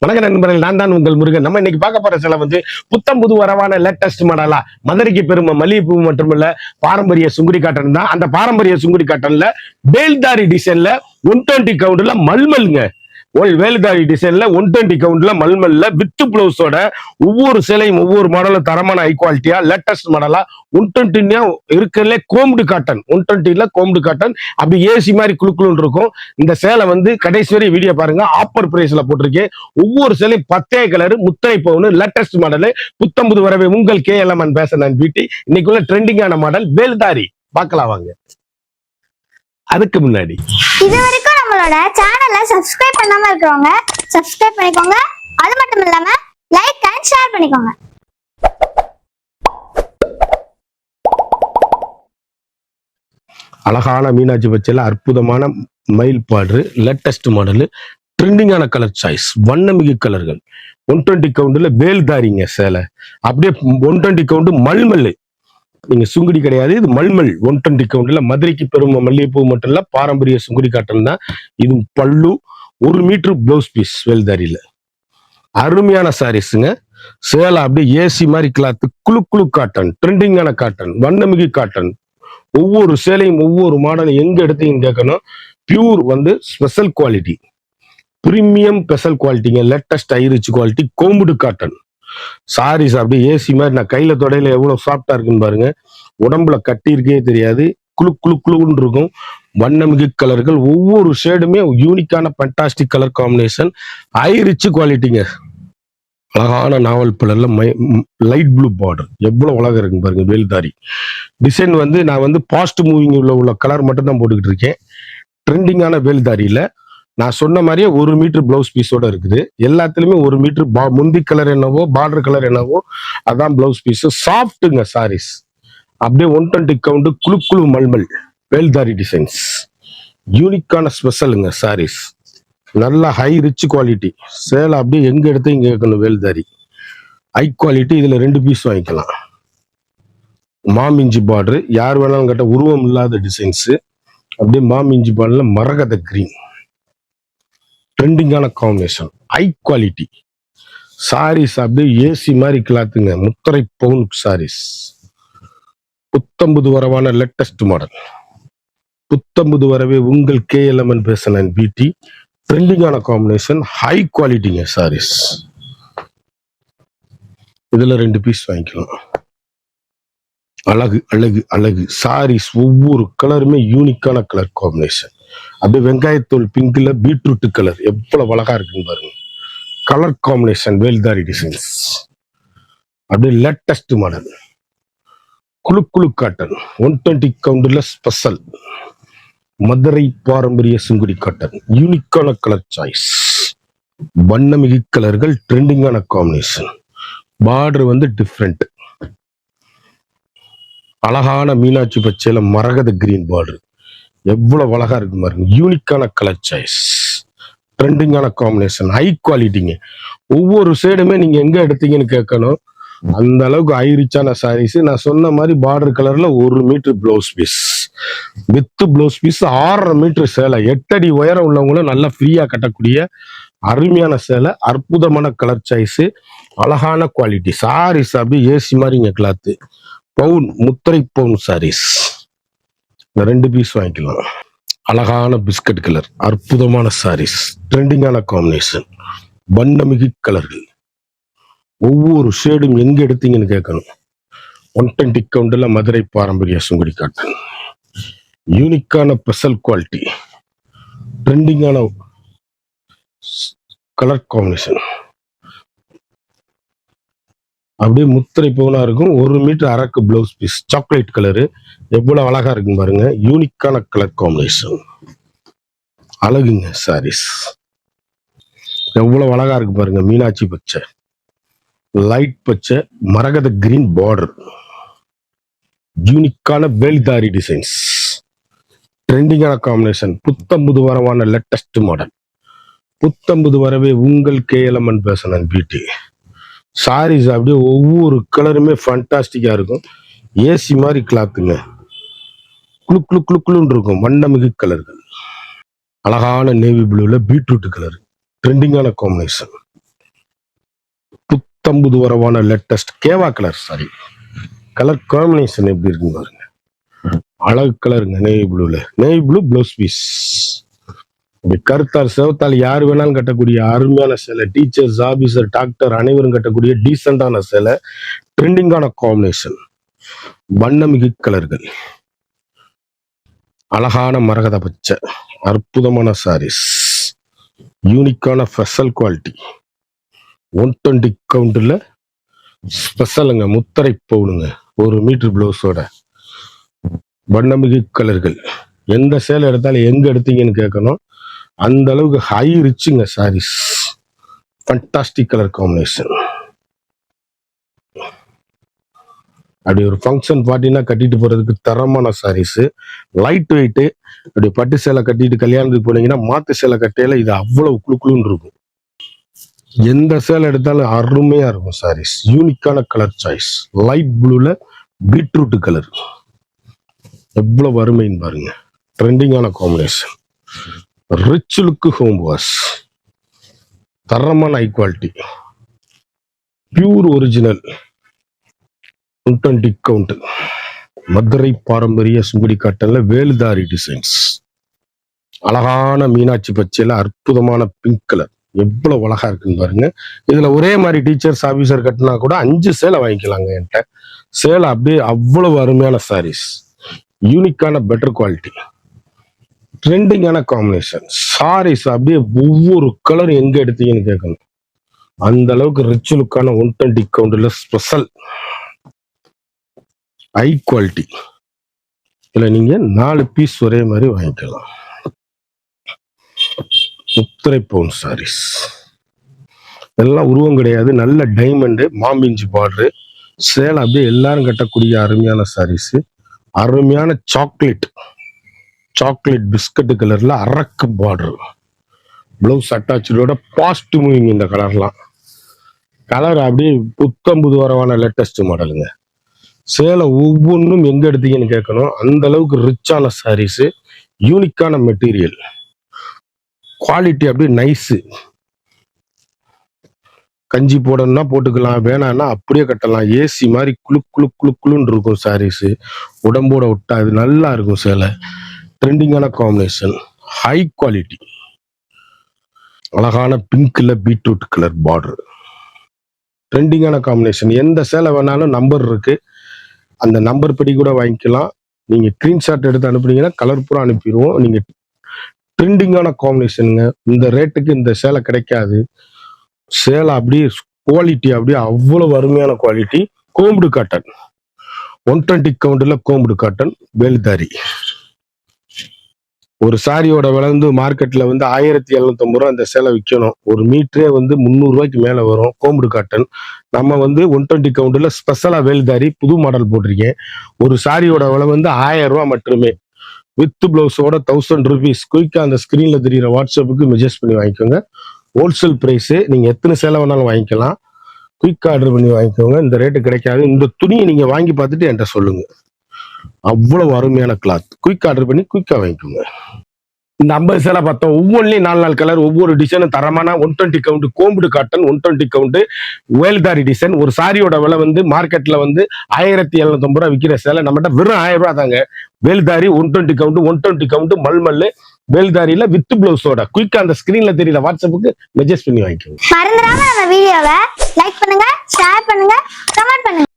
வணக்க நண்பர்கள், நான் தான் உங்கள் முருகன். நம்ம இன்னைக்கு பார்க்க போற சில புத்தம் புது வரவான லேட்டஸ்ட் மாடலா மதுரைக்கு பெருமை மல்லிகைப்பூ மட்டுமல்ல பாரம்பரிய சுங்குடி காட்டன் தான். அந்த பாரம்பரிய சுங்குடி காட்டன்ல பேல்தாரி டிசைன்ல 120 கவுண்ட்ல மல்மல்ங்க. வேலுதாரி டிசைன்ல 120 கவுண்ட்ல மல்மல்ல வித் பிளவுஸோட ஒவ்வொரு சேலையும் ஒவ்வொரு மாடலும் தரமான ஹை குவாலிட்டியா லேட்டஸ்ட் மாடலா 120 இருக்கிறதுல கோம்டு காட்டன் 120ல கோம்டு காட்டன் அப்படி ஏசி மாதிரி குழுக்குன்னு இருக்கும். இந்த சேலை கடைசி வரை வீடியோ பாருங்க. ஆப்பர் பிரைஸ்ல போட்டிருக்கேன். ஒவ்வொரு சேலையும் 10 கலர் முத்திரை பவுன் லேட்டஸ்ட் மாடல் புத்தம்புது வரவே உங்கள் KLMN பேச பியூட்டி. இன்னைக்குள்ள ட்ரெண்டிங்கான மாடல் வேல்தாரி பார்க்கலாம் வாங்க. அதுக்கு முன்னாடி இது வரைக்கும் நம்மளோட சேனலை சப்ஸ்கிரைப் பண்ணாம இருக்கவங்க சப்ஸ்கிரைப் பண்ணிக்கோங்க. அது மட்டும் இல்லாம லைக் அண்ட் ஷேர் பண்ணிக்கோங்க. அழகான மீனாட்சி பச்சையில அற்புதமான மயில் பாடு லேட்டஸ்ட் மாடல் ட்ரெண்டிங்கான கலர் சாய்ஸ் வண்ணமிகு கலர்கள் 120 கவுண்ட்ல வேல்தாரிங்க சேலை. அப்படியே 120 கவுண்ட் மல்மல். நீங்க சுங்குடி கிடையாது, இது மல்மல் 120 கவுண்ட்ல மதுரைக்கு பெருமை மல்லிகைப்பூ மட்டும் இல்ல பாரம்பரிய சுங்குடி காட்டன் தான். இது பல்லு 1 மீட்டர் பிளவுஸ் பீஸ் வேல்தாரியில அருமையான சாரீஸுங்க. சேலை அப்படியே ஏசி மாதிரி கிளாத்து குழு குழு காட்டன் ட்ரெண்டிங்கான காட்டன் வண்ணமிகு காட்டன். ஒவ்வொரு சேலையும் ஒவ்வொரு மாடலும் எங்க எடுத்தீங்கன்னு கேட்கணும். Pure special quality premium special குவாலிட்டிங்க. லேட்டஸ்ட் ஐரிச் குவாலிட்டி கோம்புடு காட்டன் சாரீஸ் அப்படியே ஏசி மாதிரி. நான் கையில தொடையில எவ்வளவு சாஃப்டா இருக்குன்னு பாருங்க. உடம்புல கட்டி இருக்கே தெரியாது. குழு குழு குழுன்னு இருக்கும். வண்ணமிகு கலர்கள் ஒவ்வொரு ஷேடுமே யூனிக்கான ஃபண்டாஸ்டிக் கலர் காம்பினேஷன். ஐரிச் குவாலிட்டிங்க. அழகான நாவல் கலர்ல லைட் ப்ளூ பார்டர் எவ்வளவு அழகா இருக்குன்னு பாருங்க. வேல்தாரி டிசைன் நான் பாஸ்ட் மூவிங் உள்ள கலர் மட்டும் தான் போட்டுக்கிட்டு இருக்கேன். ட்ரெண்டிங்கான வேல்தாரியில நான் சொன்ன மாதிரியே 1 மீட்டர் பிளவுஸ் பீஸோட இருக்குது. எல்லாத்துலயுமே 1 மீட்டர் முந்தி கலர் என்னவோ பார்டர் கலர் என்னவோ அதான் பிளவுஸ் பீஸ். சாஃப்ட்டுங்க சாரீஸ். அப்படியே 120 கவுண்ட் குழு குழு மல்மல் வேல்தாரி டிசைன்ஸ். யூனிக்கான ஸ்பெஷலுங்க சாரீஸ். நல்ல ஹை ரிச் குவாலிட்டி சேலை. அப்படியே எங்க எடுத்து இங்க இருக்கணும். வேல்தாரி ஹை குவாலிட்டி. இதுல 2 பீஸ் வாங்கிக்கலாம். மாமிஞ்சி பார்டர் யார் வேணாலும் கேட்ட உருவம் இல்லாத டிசைன்ஸ். அப்படியே மாமிஞ்சி பார்டர்ல மரகத கிரீன் ட்ரெண்டிங்கான காம்பினேஷன் ஹை குவாலிட்டி சாரீஸ். அப்படியே ஏசி மாதிரி கிளாத்துங்க. முத்திரை பவுன் சாரீஸ். புத்தம்புது வரவான லேட்டஸ்ட் மாடல் புத்தம்புது வரவே உங்கள் KLMN பேச பியூட்டி. ட்ரெண்டிங்கான காம்பினேஷன் ஹை குவாலிட்டிங்க சாரீஸ். இதுல 2 பீஸ் வாங்கிக்கலாம். அழகு அழகு அழகு சாரீஸ். ஒவ்வொரு கலருமே யூனிக்கான கலர் காம்பினேஷன். அப்படியே வெங்காயத்தோல் பிங்க்ல பீட்ரூட் கலர் எவ்வளவு அழகா இருக்குன்னு பாருங்க. கலர் காம்பினேஷன் வேல்தாரி டிசைன்ஸ். அப்படியே லேட்டஸ்ட் மாடல் குழு குழு காட்டன் 120 கவுண்ட்ல ஸ்பெஷல் மதுரை பாரம்பரிய சுங்குடி காட்டன். யூனிக்கான கலர் சாய்ஸ் வண்ணமிகு கலர்கள் ட்ரெண்டிங்கான காம்பினேஷன். Border different. அழகான மீனாட்சி பச்சையில மரகத கிரீன் பார்டர் எவ்வளவு அழகா இருக்கு பாருங்க. யூனிக்கான கலர் சாய்ஸ் ட்ரெண்டிங்கான காம்பினேஷன் ஹை குவாலிட்டிங்க. ஒவ்வொரு சைடுமே நீங்க எங்க எடுத்தீங்கன்னு கேட்கணும். அந்த அளவுக்கு ஹை ரிச்சான சாரீஸ். நான் சொன்ன மாதிரி பார்டர் கலர்ல 1 metre blouse piece with blouse piece 6.5 metre சேலை. 8 அடி உயரம் உள்ளவங்களும் நல்லா ஃப்ரீயா கட்டக்கூடிய அருமையான சேலை. அற்புதமான கலர் சாய்ஸ் அழகான குவாலிட்டி சாரீஸ். அப்படியே ஏசி மாதிரி இங்க கிளாத்து பவுன் முத்திரை பவுன் சாரீஸ். 2 பீஸ் வாங்கிக்கலாம். அழகான பிஸ்கட் கலர் அற்புதமான சாரீஸ். ட்ரெண்டிங்கான காம்பினேஷன் வண்ணமிகு கலர்கள். ஒவ்வொரு ஷேடும் எங்க எடுத்தீங்கன்னு கேட்கணும். 120 கவுண்ட்ல மதுரை பாரம்பரிய சுங்குடி காட்டன். யூனிக்கான ஸ்பெஷல் குவாலிட்டி ட்ரெண்டிங்கான கலர் காம்பினேஷன். அப்படியே முத்திரை பவுனா இருக்கும். 1 மீட்டர் அரக்கு பிளவுஸ் பீஸ் சாக்லேட் கலரு எவ்வளவு அழகா இருக்கும் பாருங்க. யூனிக்கான கலர் காம்பினேஷன் அழகுங்க சாரீஸ். எவ்வளவு அழகா இருக்கு பாருங்க. மீனாட்சி பச்சை லைட் பச்சை மரகத கிரீன் பார்டர். யூனிக்கான வேல்தாரி டிசைன்ஸ் ட்ரெண்டிங்கான காம்பினேஷன். புத்தம்புது வரவான லேட்டஸ்ட் மாடல் புத்தம்புது வரவே உங்கள் KLMN பேச பியூட்டி. சாரீஸ் அப்படியே ஒவ்வொரு கலருமே ஃபண்டாஸ்டிக்கா இருக்கும். ஏசி மாதிரி கிளாத்துங்க. குளு குளு குளு குளுன்னு இருக்கும். வண்ணமிகு கலர்கள். அழகான நேவி ப்ளூல பீட்ரூட் கலர் ட்ரெண்டிங்கான காம்பினேஷன். புத்தம்புது வரவான லேட்டஸ்ட் கேவா கலர் சாரி. கலர் காம்பினேஷன் எப்படி இருக்குன்னு பாருங்க. அழகு கலருங்க, நேவி ப்ளூல. Navy blue blouse piece. இப்படி கருத்தால் சிவத்தால் யார் வேணாலும் கட்டக்கூடிய அருமையான சேலை. டீச்சர்ஸ், ஆபீசர், டாக்டர் அனைவரும் கட்டக்கூடிய டீசெண்டான சேலை. ட்ரெண்டிங்கான காம்பினேஷன். வண்ணமிகு கலர்கள். அழகான மரகத பச்சை. அற்புதமான சாரீஸ். யூனிக்கான ஸ்பெஷல் குவாலிட்டி. 120 கவுண்ட்ல ஸ்பெஷலுங்க. முத்தரை பவுனுங்க. 1 மீட்டர் பிளவுஸோட. வண்ணமிகு கலர்கள். எந்த சேலை எடுத்தாலும் எங்க எடுத்தீங்கன்னு கேட்கணும். அந்த அளவுக்கு ஹை ரிச்சுங்க சாரீஸ். Fantastic colour combination. அப்படி ஒரு ஃபங்க்ஷன் பார்ட்டினா கட்டிட்டு போறதுக்கு தரமான சாரீஸ். Light weight. அப்படி பட்டு சேலை கட்டிட்டு கல்யாணத்துக்கு போனீங்கன்னா மாத்து சேலை கட்டையில இது அவ்வளவு குளுக்குளுன்னு இருக்கும். எந்த சேலை எடுத்தாலும் அருமையா இருக்கும் சாரீஸ். யூனிக்கான கலர் சாய்ஸ். லைட் ப்ளூல பீட்ரூட் கலர். எவ்வளவு அருமைன்னு பாருங்க. ட்ரெண்டிங்கான combination. Rich look home wash. தரமான high quality. Pure original. 120 count. Madurai பாரம்பரிய சுங்குடி காட்டன்ல வேலுதாரி டிசைன்ஸ். அழகான மீனாட்சி பச்சையில அற்புதமான பிங்க் கலர். எவ்வளவு அழகா இருக்குன்னு பாருங்க. இதுல ஒரே மாதிரி டீச்சர்ஸ், ஆபீசர் கட்டினா கூட 5 சேலை வாங்கிக்கலாங்க என்கிட்ட. சேலை அப்படியே அவ்வளவு அருமையான சாரீஸ். யூனிக்கான பெட்டர் குவாலிட்டி. ட்ரெண்டிங்கான காம்பினேஷன். சாரீஸ் அப்படியே ஒவ்வொரு கலர் எங்க எடுத்தீங்கன்னு கேட்கணும். அந்த அளவுக்கு ரிச் லுக்கான 120 கவுண்ட்ல ஸ்பெஷல் ஹை குவாலிட்டி. இதுல நீங்க 4 பீஸ் ஒரே மாதிரி வாங்கிக்கலாம். முத்திரை பவுன் சாரீஸ். எல்லாம் உருவம் கிடையாது. நல்ல டைமண்டு, மாம்பிஞ்சு பார்டரு. சேலை அப்படியே எல்லாரும் கட்டக்கூடிய அருமையான சாரீஸ். அருமையான சாக்லேட் பிஸ்கட் கலர்ல அரக்கு பார்டர். பிளவுஸ் அட்டாச்சோட பாஸ்ட் மூவிங். இந்த கலர்லாம் கலர் அப்படியே புத்தம்புது வரவான லேட்டஸ்ட் மாடலுங்க. சேலை ஒவ்வொன்றும் எங்க எடுத்தீங்கன்னு கேட்கணும். அந்த அளவுக்கு ரிச்சான சாரீஸ். யூனிக்கான மெட்டீரியல். குவாலிட்டி அப்படியே நைஸ். கஞ்சி போடணும்னா போட்டுக்கலாம், வேணான்னா அப்படியே கட்டலாம். ஏசி மாதிரி குளுன்னு இருக்கும் சாரீஸ். உடம்போட விட்டா இது நல்லா இருக்கும் சேலை. ட்ரெண்டிங்கான காம்பினேஷன். High quality. அழகான பிங்க்ல பீட்ரூட் கலர் பார்டர். ட்ரெண்டிங்கான காம்பினேஷன். எந்த சேலை வேணாலும் நம்பர் இருக்கு. அந்த நம்பர் படி கூட வாங்கிக்கலாம். நீங்க ஸ்கிரீன்ஷாட் எடுத்து அனுப்புனீங்கன்னா கலர் பூரா அனுப்பிடுவோம். நீங்க ட்ரெண்டிங்கான காம்பினேஷனுங்க. இந்த ரேட்டுக்கு இந்த சேலை கிடைக்காது. சேலை அப்படியே குவாலிட்டி அப்படியே அவ்வளவு அருமையான குவாலிட்டி. கோம்புடு காட்டன். 120 கவுண்ட்ல கோம்புடு காட்டன் வேலுதாரி. ஒரு சாரியோட விலை வந்து மார்க்கெட்ல வந்து 1750 ரூபா அந்த சேலை விற்கணும். 1 மீட்டரே வந்து 300 ரூபாய்க்கு மேல வரும். Combed cotton. நம்ம வந்து 120 கவுண்ட்ல ஸ்பெஷலா வேலுதாரி புது மாடல் போட்டிருக்கேன். ஒரு சாரியோட விலை வந்து 1000 ரூபாய் மட்டுமே. வித் பிளவுஸோட 1000 ருபீஸ். குயிக்கா அந்த ஸ்கிரீன்ல தெரியுற வாட்ஸ்அப்புக்கு மெசேஜ் பண்ணி வாங்கிக்கோங்க. Wholesale price. நீங்க எத்தனை சேலை வேணாலும் வாங்கிக்கலாம். குயிக் ஆர்டர் பண்ணி வாங்கிக்கோங்க. இந்த ரேட்டு கிடைக்காது. இந்த துணியை நீங்க வாங்கி பார்த்துட்டு என்கிட்ட சொல்லுங்க. அவ்வளவு அருமையான கிளாத். குயிக் ஆர்டர் பண்ணி குயிக்கா வாங்கிக்கோங்க. இந்த 50 சேலை பார்த்தோம். ஒவ்வொன்றிலையும் 4 கலர், ஒவ்வொரு டிசைனும் தரமான 120 கவுண்ட் கோம்புடு காட்டன். 120 கவுண்ட் வேல்தாரி டிசைன். ஒரு சாரியோட விலை வந்து மார்க்கெட்ல வந்து 1750 ரூபா விற்கிற சேலை நம்மகிட்ட வெறும் 1000 ரூபா தாங்க. வேல்தாரி 120 கவுண்ட் மல்மல் வேல்தாரியில வித் பிளவுஸோட. குயிக்கா அந்த ஸ்கிரீன்ல தெரியல வாட்ஸ்அப்புக்கு மெசேஜ் பண்ணி வாங்கிக்கோங்க. மறந்துடாம நம்ம வீடியோவை லைக் பண்ணுங்க, ஷேர் பண்ணுங்க, கமெண்ட் பண்ணுங்க.